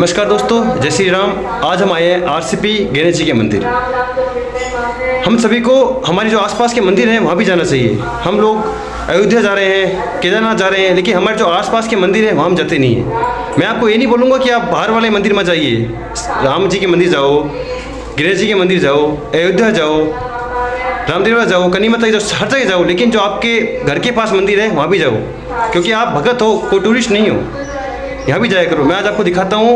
नमस्कार दोस्तों, जय श्री राम। आज हम आए हैं आरसीपी गणेश जी के मंदिर। हम सभी को हमारे जो आसपास के मंदिर हैं वहाँ भी जाना चाहिए। हम लोग अयोध्या जा रहे हैं, केदारनाथ जा रहे हैं, लेकिन हमारे जो आसपास के मंदिर हैं वहाँ हम जाते नहीं हैं। मैं आपको ये नहीं बोलूँगा कि आप बाहर वाले मंदिर में जाइए, राम जी के मंदिर जाओ, गणेश जी के मंदिर जाओ, अयोध्या जाओ, रामदेवरा जाओ, कनी माता जाओ, हर जगह जाओ, लेकिन जो आपके घर के पास मंदिर है वहाँ भी जाओ, क्योंकि आप भगत हो, कोई टूरिस्ट नहीं हो। यहाँ भी जाया करो। मैं आज आपको दिखाता हूँ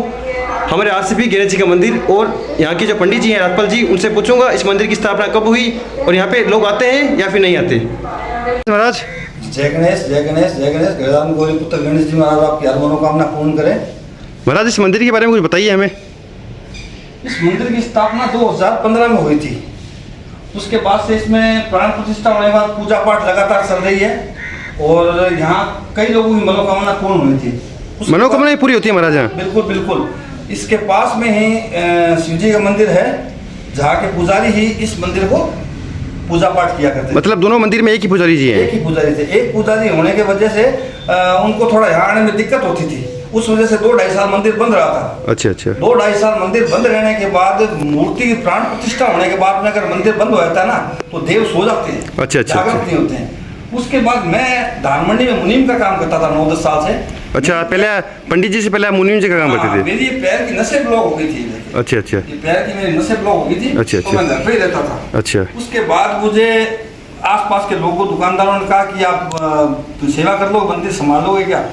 हमारे आरसीपी गणेश जी का मंदिर, और यहाँ के जो पंडित जी हैं राजपाल जी, उनसे पूछूंगा इस मंदिर की स्थापना कब हुई और यहाँ पे लोग आते हैं या फिर नहीं आते। महाराज जय गणेश, जय गणेश, जय गणेश। गणेश गौरी पुत्र गणेश जी महाराज आपकी हर मनोकामना पूर्ण करें। महाराज इस मंदिर के बारे में कुछ बताइए हमें। इस मंदिर की स्थापना 2015 में हुई थी। उसके बाद से इसमें प्राण प्रतिष्ठा होने के बाद पूजा पाठ लगातार चल रही है और यहाँ कई लोगों की मनोकामना पूर्ण हुई थी। मनोकामना पूरी होती है महाराज यहाँ? बिल्कुल बिल्कुल। इसके पास में ही शिव जी का मंदिर है, जहाँ के पुजारी ही इस मंदिर को पूजा पाठ किया करते थे। मतलब दोनों मंदिर में एक ही पुजारी जी हैं? एक ही पुजारी थे। एक पुजारी होने की वजह से उनको थोड़ा यहाँ आने में दिक्कत होती थी। उस वजह से 2-2.5 साल मंदिर बंद रहा था। अच्छा अच्छा। 2-2.5 साल मंदिर बंद रहने के बाद मूर्ति की प्राण प्रतिष्ठा होने के बाद में अगर मंदिर बंद हो जाता है ना तो देव सो जाते हैं। अच्छा अच्छा। जागृत नहीं होते हैं। उसके बाद मैं धानमंडी में मुनीम का काम करता था 9-10 साल से। अच्छा, पहले पंडित जी से पहले मुनीम जी का काम करते थे? मेरी पैर की नसें ब्लॉक हो गई थी। अच्छा अच्छा। पैर की मेरी नसें ब्लॉक हो गई थी। अच्छा तो मैं घर पे ही रहता था। अच्छा। उसके बाद मुझे आसपास के लोगों दुकानदारों ने कहा कि आप सेवा कर लो, मंदिर संभालोगे क्या?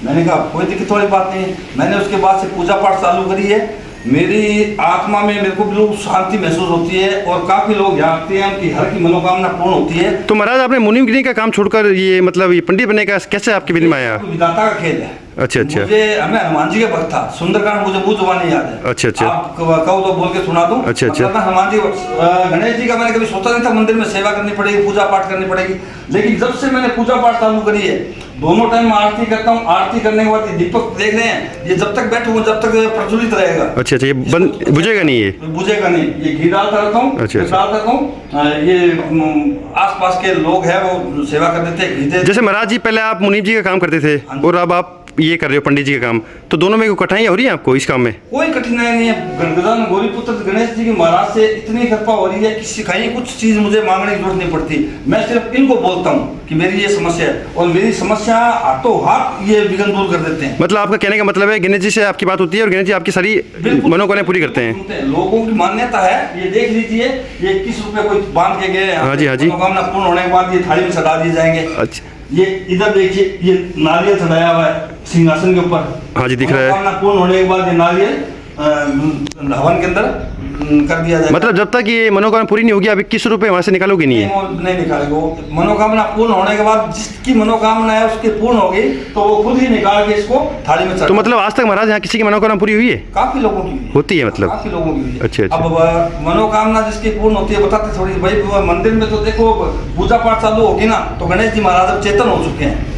मैंने कहा कोई दिक्कत वाली बात नहीं है। मैंने उसके बाद से पूजा पाठ चालू करी है। मेरी आत्मा में मेरे को बिल्कुल शांति महसूस होती है और काफी लोग यहाँ आते हैं, उनकी हर की मनोकामना पूर्ण होती है। तो महाराज आपने मुनीमगिरी का काम छोड़कर ये मतलब ये पंडित बनने का कैसे आपके दिल में आया? विधाता का खेल है। अच्छा अच्छा। मैं हनुमान जी के भक्त था। सुंदरकांड मुझे मुंह जुबानी याद है। अच्छा अच्छा। आप कहो तो बोल के सुना दूं। अच्छा अच्छा। हनुमान जी गणेश जी का मैंने कभी सोचा नहीं था मंदिर में सेवा करनी पड़ेगी, पूजा पाठ करनी पड़ेगी, लेकिन जब से मैंने पूजा पाठ चालू करी है, दोनों टाइम में आरती करता हूँ। आरती करने के बाद ये दीपक देख रहे हैं, ये जब तक बैठूंगा जब तक प्रज्वलित रहेगा। अच्छा अच्छा। ये बंद बुझेगा नहीं? ये बुझेगा नहीं। ये घी डालता रहता हूँ। अच्छा अच्छा। डालता रहता हूँ। ये आसपास के लोग हैं वो सेवा कर देते हैं, घी दे। जैसे महाराज जी पहले आप मुनीम जी का काम करते थे और अब आप ये कर रहे हो पंडित जी का काम, तो दोनों में कोई कठिनाई हो रही है आपको इस काम में? कोई कठिनाई नहीं है। गणगदान गौरी पुत्र गणेश जी की महाराज से इतनी कृपा हो रही है कि सिखाई कुछ चीज मुझे मांगने की जरूरत नहीं पड़ती। मैं सिर्फ इनको बोलता हूँ कि मेरी ये समस्या है और मेरी समस्या हाथों हाथ ये विघ्न दूर कर देते हैं। मतलब आपका कहने का मतलब है गणेश जी से आपकी बात होती है और गणेश जी आपकी सारी मनोकामनाएं पूरी करते हैं? लोगों की मान्यता है, ये देख लीजिए, ये 21 रुपए कोई बांध के गए। हाँ जी हाँ जी। मनोकामना पूर्ण होने के बाद ये थाली में सजा दिए जाएंगे। अच्छा। ये इधर देखिए, ये नारियल चढ़ाया हुआ है सिंहासन के ऊपर। हाँ जी, दिख रहा है। मनोकामना पूर्ण होने के बाद ये नारियल हवन के अंदर कर दिया जाएगा। मतलब जब तक ये मनोकामना पूरी नहीं होगी आप 21 रुपए वहाँ से निकालोगे नहीं? नहीं निकालेंगे। वो मनोकामना पूर्ण होने के बाद जिसकी मनोकामना है उसकी पूर्ण हो गई तो वो खुद ही निकाल के इसको थाली में। तो मतलब आज तक महाराज यहाँ किसी की मनोकामना पूरी हुई है? काफी लोगों की होती है। मतलब काफी लोगों की। अच्छा अच्छा। अब मनोकामना जिसकी पूर्ण होती है बताते थोड़ी भाई। मंदिर में तो देखो पूजा पाठ चालू होगी ना तो गणेश जी महाराज अब चेतन हो चुके हैं।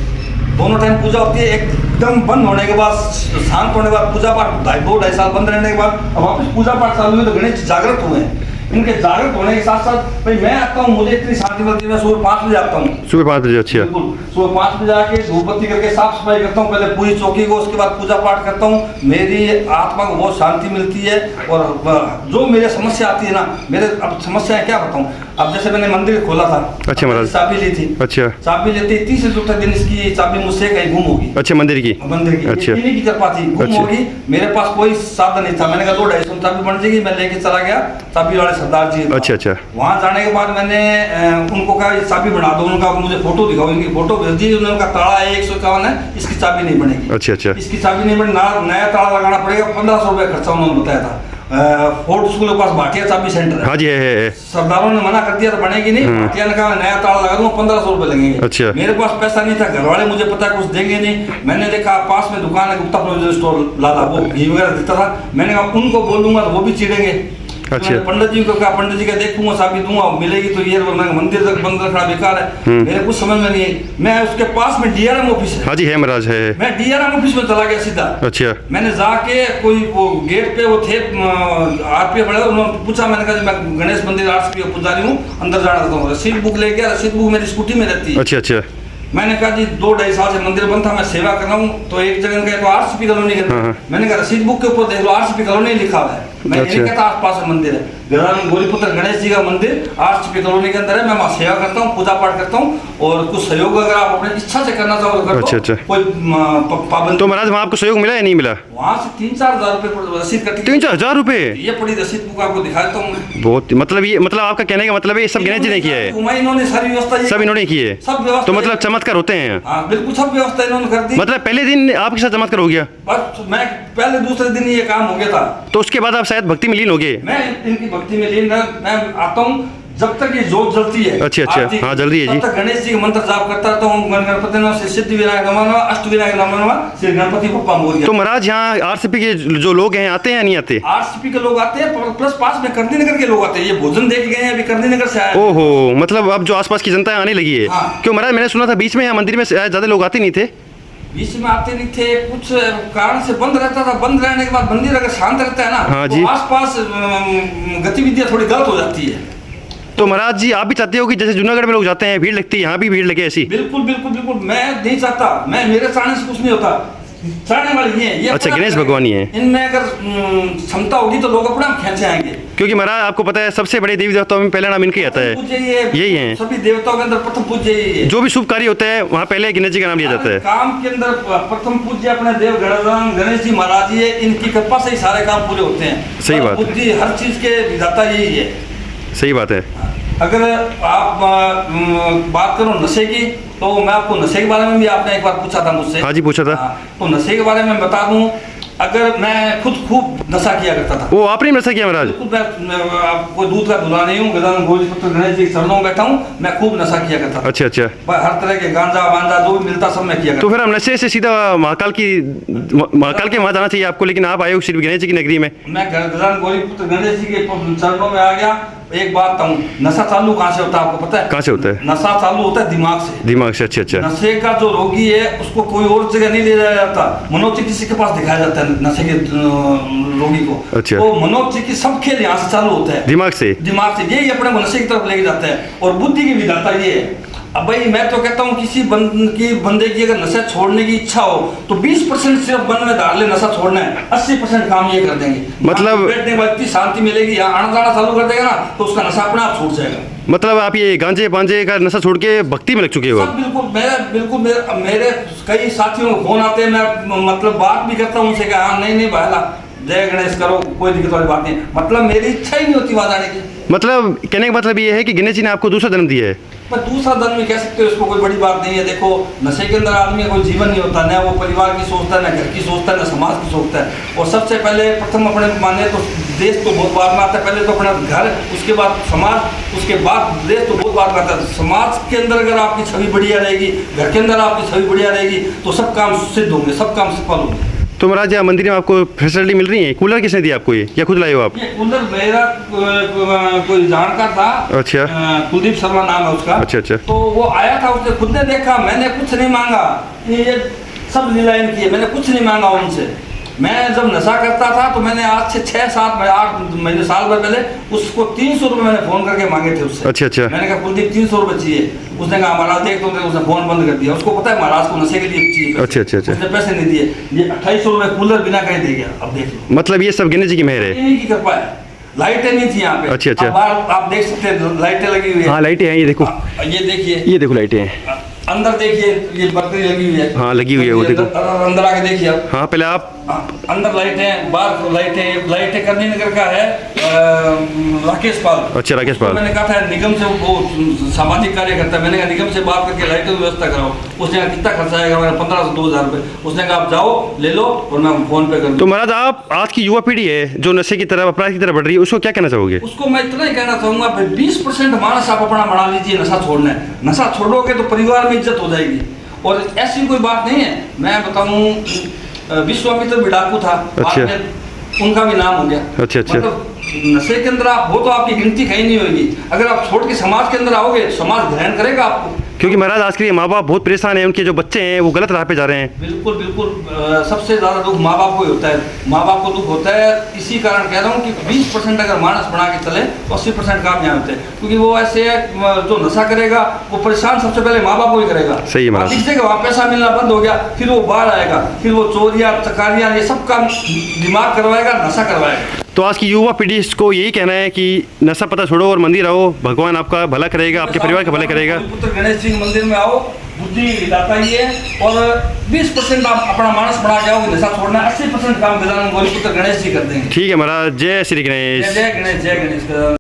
दोनों टाइम पूजा होती है। एकदम बंद होने के बाद, शांत होने के बाद पूजा पाठ 2-2.5 साल बंद रहने के बाद अब वापस पूजा पाठ चालू हुए तो गणेश जी जागृत हुए हैं। इनके जागृत होने के साथ साथ भाई मैं आता हूँ, मुझे इतनी शांति मिलती है। मैं सुबह 5 बजे आता हूँ। सुबह 5 बजे? अच्छा। बिल्कुल। सुबह 5 बजे आके धूप बत्ती करके साफ सफाई करता हूँ, पहले पूरी चौकी को, उसके बाद पूजा पाठ करता हूँ। मेरी आत्मा को बहुत शांति मिलती है। और जो मेरी समस्या आती है ना, मेरे अब समस्याएं क्या बताऊँ। अब जैसे मैंने मंदिर खोला था। अच्छा महाराज। चाबी ली थी। अच्छा। चाबी लेती 30 से 2 दिन इसकी चाबी मुझसे कहीं गुम होगी। अच्छा, मंदिर की? मंदिर की। अच्छा। इन्हीं की कृपा थी, गुम होगी। मेरे पास कोई साधन नहीं था। मैंने कहा 2-2.5 चाबी बन जाएगी। मैं लेके चला गया चाबी वाले सरदार जी। अच्छा अच्छा। वहाँ जाने के बाद मैंने उनको कहा ये चाबी बना दो। उनका मुझे फोटो दिखाओ। इनकी फोटो भेज दी। उनका ताला है 151 है, इसकी चाबी नहीं बनेगी। अच्छा अच्छा। इसकी चाबी नहीं बनी, नया ताला लगाना पड़ेगा। 1500 रुपये खर्चा उन्होंने बताया था। फोर्ट स्कूल के पास भाटिया चाबी सेंटर है। हाँ जी है। सरदारों ने मना कर दिया तो बनेगी नहीं। भाटिया ने कहा नया ताला लगा दूंगा, 1500 रुपये लगेंगे। अच्छा। मेरे पास पैसा नहीं था, घर वाले मुझे पता है कुछ देंगे नहीं। मैंने देखा पास में दुकान है गुप्ता प्रोविजन स्टोर, लाला, वो घी वगैरह देता था। मैंने कहा उनको बोल दूंगा तो वो भी चिढ़ेंगे। अच्छा। पंडित जी को कहा, पंडित जी का देखूंगा चाबी दूंगा, मिलेगी तो ये मंदिर तक बंद रखना बेकार है। मेरे कुछ समझ में नहीं। मैं उसके पास में डीआरएम ऑफिस है। हाँ जी है महाराज है। मैं डीआरएम ऑफिस में चला गया सीधा। अच्छा। मैंने जाके कोई वो गेट पे वो थे आरपीएफ बड़े, उन्होंने पूछा। मैंने कहा मैं गणेश मंदिर आरसीपी पुजारी हूँ, अंदर जाना चाहता हूँ। रसीद बुक ले गया। रसीद बुक मेरी स्कूटी में रहती है। अच्छा अच्छा। मैंने कहा जी 2-2.5 साल से मंदिर बंद था, मैं सेवा कर रहा हूँ। तो एक जगह गए तो आरसीपी कॉलोनी के अंदर, मैंने कहा रसीद बुक के ऊपर देख लो आरसीपी कॉलोनी लिखा हुआ है। मैं ये नहीं कहता आसपास में मंदिर है, गजानन गौरीपुत्र गणेश जी का मंदिर आरसीपी कॉलोनी के अंदर है। मैं वहाँ सेवा करता हूँ, पूजा पाठ करता हूँ, और कुछ सहयोग अगर आप अपनी इच्छा से करना चाहो तो कर दो। कोई पाबंदी। तो महाराज वहाँ आपको सहयोग मिला या नहीं मिला? वहाँ से 3-4 हज़ार रुपये रसीद कटी। 3-4 हज़ार रुपये? ये पड़ी रसीद बुक आपको दिखा देता हूँ। बहुत, मतलब ये, मतलब आपका कहने का मतलब है ये सब गणेश जी ने किया है? इन्होंने सारी व्यवस्था सब इन्होंने की है, सब व्यवस्था। तो मतलब चमत्कार होते हैं? हाँ बिल्कुल, सब व्यवस्था इन्होंने कर दी। मतलब पहले दिन आपके साथ चमत्कार हो गया? बस मैं पहले दूसरे दिन ये काम हो गया था। तो उसके बाद आप शायद भक्ति में लीन हो गए? मैं इनकी भक्ति में लीन, मैं आता हूँ जब तक ये जोत जलती है। अच्छा, हाँ जल्दी है जी। तब तक गणेश जी का मंत्र जाप करता रहता हूँ। गणपति नमः से सिद्धि विनायक नमः, अष्ट विनायक नमः, श्री गणपति बप्पा मोरया। तो महाराज यहाँ आरसीपी के जो लोग हैं आते हैं या नहीं आते? आरसीपी के लोग आते हैं, प्लस पास में करनी नगर के लोग आते हैं। ये भोजन देख गए हैं, अभी करनी नगर से आए। ओहो, मतलब अब जो आसपास की जनता आने लगी है। क्यों महाराज, मैंने सुना था बीच में यहाँ मंदिर में ज्यादा लोग आते नहीं थे? बीच में आते नहीं थे, कुछ कारण से बंद रहता था। बंद रहने के बाद मंदिर अगर शांत रहता है ना, हाँ तो आसपास गतिविधियां थोड़ी गलत हो जाती है। तो महाराज जी आप भी चाहते हो कि जैसे जूनागढ़ में लोग जाते हैं भीड़ लगती है, यहाँ भी भीड़ लगे ऐसी? बिल्कुल बिल्कुल बिल्कुल, मैं नहीं चाहता। मैं, मेरे चाहने से कुछ नहीं होता, चाहने वाले ये अच्छा गणेश भगवान ही है। इनमें अगर क्षमता होगी तो लोग अपना खींचे आएंगे। क्योंकि महाराज आपको पता है सबसे बड़े देवी देवताओं में पहला नाम इनका आता है। यही है, सभी देवताओं के अंदर प्रथम पूज्य यही है। जो भी शुभ कार्य होता है वहाँ पहले गणेश जी का नाम लिया जाता है। काम के अंदर प्रथम पूज्य अपने देव गणेश जी महाराज जी है। इनकी कृपा से ही सारे काम पूरे होते हैं। सही बात है। बुद्धि हर चीज के विधाता यही है। सही बात है। अगर आप बात करो नशे की, तो मैं आपको नशे के बारे में भी आपने एक बार पूछा था मुझसे। हाँ जी पूछा था। तो नशे के बारे में बता दूं, अगर मैं खुद खूब नशा किया करता था। वो आपने नशा किया महाराज? मैं आपको दूध का दूल्हा नहीं हूँ, गजानन गौरीपुत्र गणेश जी के चरणों में बैठा हूँ। मैं खूब नशा किया करता था। अच्छा। हर तरह के गांजा वांजा जो भी मिलता सब मैं किया करता। तो फिर हम नशे से सीधा महाकाल के वहाँ जाना चाहिए आपको, लेकिन आप आए हो श्री गणेश जी की नगरी में। मैं गजानन गौरीपुत्र गणेश जी के चरणों में आ गया। एक बात कहूँ, नशा चालू कहाँ से होता है आपको पता है? कहाँ से होता है? नशा चालू होता है दिमाग से। दिमाग से? अच्छा। नशे का जो रोगी है उसको कोई और जगह नहीं ले जाया जाता, मनोचिकित्सक के पास दिखाया जाता है नशे के रोगी को। अच्छा। तो मनोचिकित्सक सब खेल यहाँ से चालू होता है, दिमाग से। यही अपने को नशे की तरफ लेके जाता है। और बुद्धि की विधाता ये है। अब भाई मैं तो कहता हूँ किसी बंदे की अगर नशा छोड़ने की इच्छा हो तो 20% सिर्फ मन में डाल ले नशा छोड़ना है, 80% काम ये कर देंगे। मतलब बैठने के बाद इतनी शांति मिलेगी, यहाँ आना जाना चालू कर देगा ना तो उसका नशा अपने आप छूट जाएगा। मतलब आप ये गांजे पांजे का नशा छोड़ के भक्ति में लग चुके हो? बिल्कुल मेरे कई साथियों को फोन आते हैं, मैं मतलब बात भी करता हूँ उनसे कि हाँ नहीं भाईला जय गणेश करो, कोई दिक्कत वाली बात नहीं। मतलब मेरी इच्छा ही नहीं होती वहां जाने की। मतलब कहने का मतलब ये है कि गणेश जी ने आपको दूसरा जन्म दिया है? पर दूसरा जन्म में कह सकते हो, इसको कोई बड़ी बात नहीं है। देखो नशे के अंदर आदमी का कोई जीवन नहीं होता, न वो परिवार की सोचता है, न घर की सोचता है, न समाज की सोचता है। और सबसे पहले प्रथम अपने माने तो देश तो बहुत बाद में आता है, पहले तो अपना घर, उसके बाद समाज, उसके बाद देश तो बहुत बाद में आता है। समाज के अंदर अगर आपकी छवि बढ़िया रहेगी, घर के अंदर आपकी छवि बढ़िया रहेगी तो सब काम सिद्ध होंगे, सब काम सफल होंगे। तो महाराज यहाँ मंदिर में आपको फैसिलिटी मिल रही है? कूलर किसने दिया आपको ये, या खुद लाए हो आप? ये कूलर मेरा कोई जानकार था। अच्छा। कुलदीप शर्मा नाम है उसका। अच्छा। तो वो आया था, उसने खुद ने देखा, मैंने कुछ नहीं मांगा, ये सब लीला इनकी है, मैंने कुछ नहीं मांगा उनसे। मैं जब नशा करता था तो मैंने आज से 6-7-8 महीने साल भर पहले उसको 300 रुपये मैंने फोन करके मांगे थे उससे। अच्छा। मैंने कहा कुलदीप 300 रुपये चाहिए। उसने कहा महाराज देख तो उसने फोन बंद कर दिया। उसको पता है महाराज को नशे के लिए चाहिए। अच्छा। उसने पैसे नहीं दिए। ये 2800 रुपये कूलर बिना कहीं दे गया। अब देख लो, मतलब ये सब गणेश जी की मेहर है, इन्हीं की कृपा है। लाइटें नहीं थी यहाँ पे। अच्छा। आप देख सकते हैं लाइटें लगी हुई है। हाँ लाइटें हैं, ये देखो, ये देखिए, ये देखो लाइटें हैं। अंदर देखिए ये बत्ती लगी हुई है। हाँ लगी हुई है, वो देखो अंदर आके देखिए आप। हाँ पहले आप अंदर लाइटें, बाहर लाइटें करनी नगर का है राकेश पाल। अच्छा राकेश पाल। मैंने कहा था निगम से, वो सामाजिक कार्य करता है, मैंने कहा निगम से बात करके लाइटों की व्यवस्था कराओ। उसने कहा कितना खर्चा आएगा? मैंने 1500 से 2000 रुपये। उसने कहा आप जाओ ले लो और मैं फोन पे कर दूँ। तो महाराज आप आज की युवा पीढ़ी है जो नशे की तरफ, अपराध की तरफ बढ़ रही है, उसको क्या कहना चाहोगे? उसको मैं इतना ही कहना चाहूँगा 20% मानस आप अपना बना लीजिए, नशा छोड़ना है। नशा छोड़ोगे तो परिवार में इज्जत हो जाएगी। और ऐसी कोई बात नहीं है, मैं बताऊँ विश्वामित्र भी डाकू था। अच्छा। उनका भी नाम हो गया। अच्छा। मतलब नशे के अंदर आप हो तो आपकी गिनती कहीं नहीं होगी। अगर आप छोड़ के समाज के अंदर आओगे, समाज ग्रहण करेगा आपको। क्योंकि महाराज आज के माँ बाप बहुत परेशान हैं, उनके जो बच्चे हैं वो गलत राह पे जा रहे हैं। बिल्कुल बिल्कुल सबसे ज़्यादा दुख माँ बाप को ही होता है, माँ बाप को दुख होता है। इसी कारण कह रहा हूँ कि 20% अगर मानस बना के चले तो 80% काम यहाँ होते हैं, क्योंकि वो ऐसे है जो नशा करेगा वो परेशान सबसे पहले माँ बाप को ही करेगा। सही है महाराज। दिखते वहाँ पैसा मिलना बंद हो गया, फिर वो बाढ़ आएगा, फिर वो चोरियाँ चकारियाँ ये सब काम दिमाग करवाएगा, नशा करवाएगा। तो आज की युवा पीढ़ी को यही कहना है कि नशा पता छोड़ो और मंदिर आओ, भगवान आपका भला करेगा, आपके परिवार का भला करेगा। पुत्र गणेश जी मंदिर में आओ, बुद्धि दाता ही है, और 20% आप अपना मानस बना के आओगे नशा छोड़ना, 80% काम गजानन गौरी पुत्र गणेश जी कर देंगे। ठीक है महाराज, जय श्री गणेश। जय गणेश, जय गणेश।